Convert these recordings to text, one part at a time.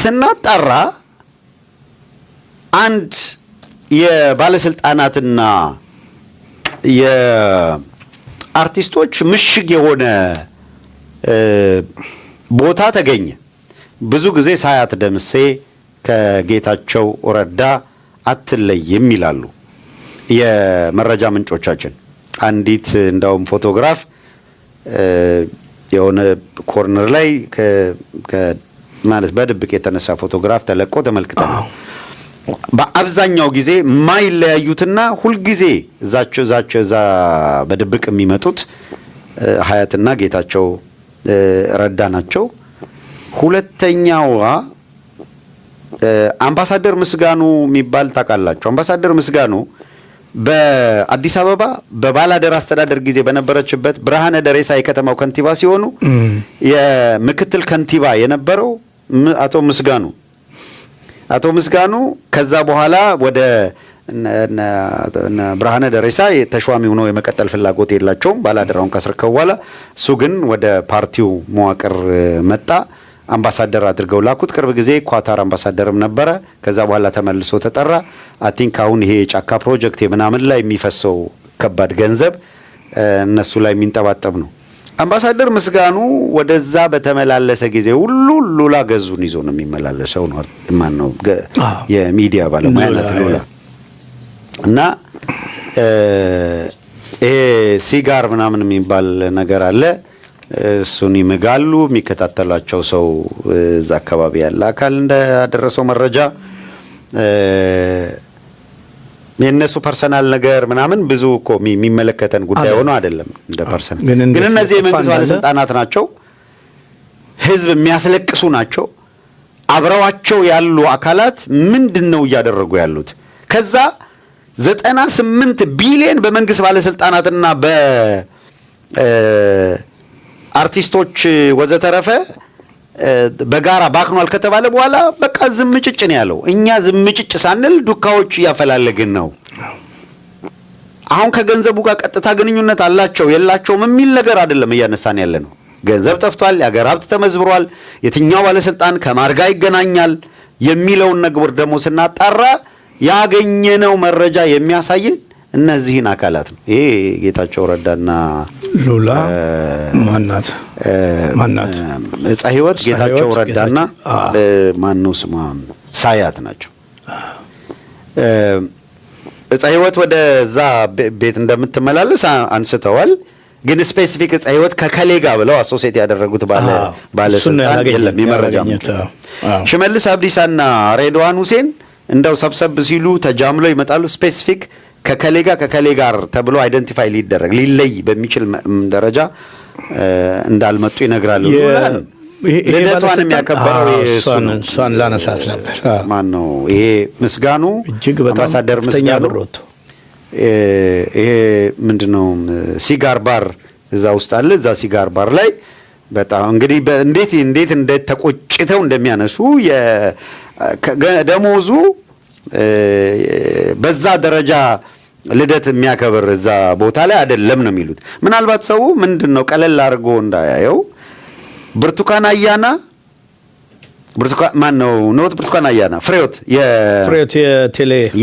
ስናጣራ አንድ የባለስልጣናትና የአርቲስቶች ምሽግ የሆነ ቦታ ተገኘ። ብዙ ጊዜ ሳያት ደምሴ ከጌታቸው ረዳ አትለይም ይላሉ የመረጃ ምንጮቻችን። አንዲት እንዳውም ፎቶግራፍ የሆነ ኮርነር ላይ ማለት በድብቅ የተነሳ ፎቶግራፍ ተለቆ ተመልክተናል። በአብዛኛው ጊዜ ማይለያዩትና ሁልጊዜ እዛ በድብቅ የሚመጡት ሀያትና ጌታቸው ረዳ ናቸው። ሁለተኛዋ አምባሳደር ምስጋኑ የሚባል ታውቃላችሁ? አምባሳደር ምስጋኑ በአዲስ አበባ በባላደር አስተዳደር ጊዜ በነበረችበት ብርሃነ ደሬሳ የከተማው ከንቲባ ሲሆኑ የምክትል ከንቲባ የነበረው አቶ ምስጋኑ ከዛ በኋላ ወደ ብርሃነ ደሬሳ ተሿሚ ሆኖ የመቀጠል ፍላጎት የላቸውም። ባላደራውን ካስረከቡ በኋላ እሱ ግን ወደ ፓርቲው መዋቅር መጣ። አምባሳደር አድርገው ላኩት። ቅርብ ጊዜ ኳታር አምባሳደርም ነበረ። ከዛ በኋላ ተመልሶ ተጠራ። አቲንክ አሁን ይሄ ጫካ ፕሮጀክት ምናምን ላይ የሚፈሰው ከባድ ገንዘብ እነሱ ላይ የሚንጠባጠብ ነው። አምባሳደር ምስጋኑ ወደዛ በተመላለሰ ጊዜ ሁሉ ሉላ ገዙን ይዞ ነው የሚመላለሰው ነው። ማን ነው የሚዲያ ባለሙያ ናት ሉላ። እና ይሄ ሲጋር ምናምን የሚባል ነገር አለ። እሱን ይምጋሉ። የሚከታተላቸው ሰው እዛ አካባቢ ያለ አካል እንዳደረሰው መረጃ የነሱ ፐርሰናል ነገር ምናምን ብዙ እኮ የሚመለከተን ጉዳይ ሆኖ አይደለም እንደ ፐርሰናል። ግን እነዚህ የመንግስት ባለስልጣናት ናቸው፣ ህዝብ የሚያስለቅሱ ናቸው። አብረዋቸው ያሉ አካላት ምንድነው እያደረጉ ያሉት? ከዛ 98 ቢሊዮን በመንግስት ባለስልጣናትና በአርቲስቶች ወዘተረፈ በጋራ ባክኗል ከተባለ በኋላ በቃ ዝምጭጭ ነው ያለው። እኛ ዝምጭጭ ሳንል ዱካዎች እያፈላለግን ነው። አሁን ከገንዘቡ ጋር ቀጥታ ግንኙነት አላቸው የላቸውም የሚል ነገር አይደለም እያነሳን ያለ ነው። ገንዘብ ጠፍቷል፣ የአገር ሀብት ተመዝብሯል፣ የትኛው ባለስልጣን ከማን ጋር ይገናኛል የሚለውን ነገር ደግሞ ስናጣራ ያገኘነው መረጃ የሚያሳየን እነዚህን አካላት ነው። ይሄ ጌታቸው ረዳና ሉላ ማናት እጻ ህይወት ጌታቸው ረዳና ማን ነው ስሟ ሳያት ናቸው። እጻ ህይወት ወደዛ ቤት እንደምትመላለስ አንስተዋል። ግን ስፔሲፊክ እጻ ህይወት ከከሌ ጋር ብለው አሶሲየት ያደረጉት ባለስልጣን የለም። የመረጃ ሽመልስ አብዲሳና ሬድዋን ሁሴን እንደው ሰብሰብ ሲሉ ተጃምለው ይመጣሉ። ስፔሲፊክ ከከሌ ጋር ተብሎ አይደንቲፋይ ሊደረግ ሊለይ በሚችል ደረጃ እንዳልመጡ ይነግራሉ። ልደቷን የሚያከበረው እሷን ላነሳት ነበር። ማን ነው ይሄ? ምስጋኑ አምባሳደር ምስጋኑ። ይሄ ምንድነው? ሲጋር ባር እዛ ውስጥ አለ። እዛ ሲጋር ባር ላይ በጣም እንግዲህ እንዴት ተቆጭተው እንደሚያነሱ ደሞዙ በዛ ደረጃ ልደት የሚያከብር እዛ ቦታ ላይ አይደለም ነው የሚሉት። ምናልባት ሰው ምንድነው ቀለል አድርጎ እንዳያየው ብርቱካን አያና ማን ነው ኖት ብርቱካን አያና ፍሬዎት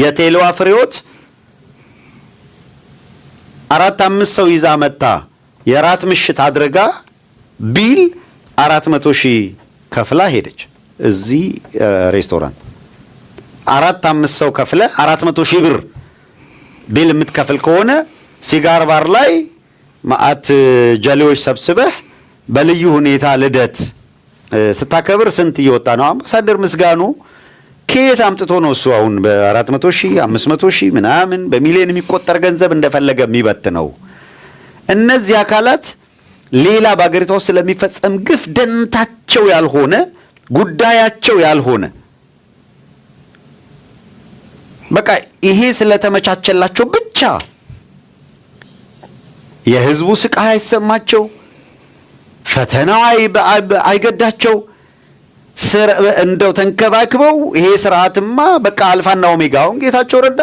የቴሌዋ ፍሬዎት 4-5 ሰው ይዛ መጣ የራት ምሽት አድርጋ ቢል 400,000 ከፍላ ሄደች። እዚህ ሬስቶራንት 4-5 ሰው ከፍለ 400,000 ብር ቢል የምትከፍል ከሆነ ሲጋር ባር ላይ ማአት ጀሌዎች ሰብስበህ በልዩ ሁኔታ ልደት ስታከብር ስንት እየወጣ ነው? አምባሳደር ምስጋኑ ከየት አምጥቶ ነው እሱ አሁን በ400,000 500,000 ምናምን በሚሊዮን የሚቆጠር ገንዘብ እንደፈለገ የሚበት ነው? እነዚህ አካላት ሌላ በአገሪቷ ውስጥ ስለሚፈጸም ግፍ ደንታቸው ያልሆነ ጉዳያቸው ያልሆነ በቃ ይሄ ስለተመቻቸላቸው ብቻ የህዝቡ ስቃይ አይሰማቸው፣ ፈተናው አይገዳቸው፣ እንደው ተንከባክበው ይሄ ስርዓትማ በቃ አልፋና ኦሜጋውን ጌታቸው ረዳ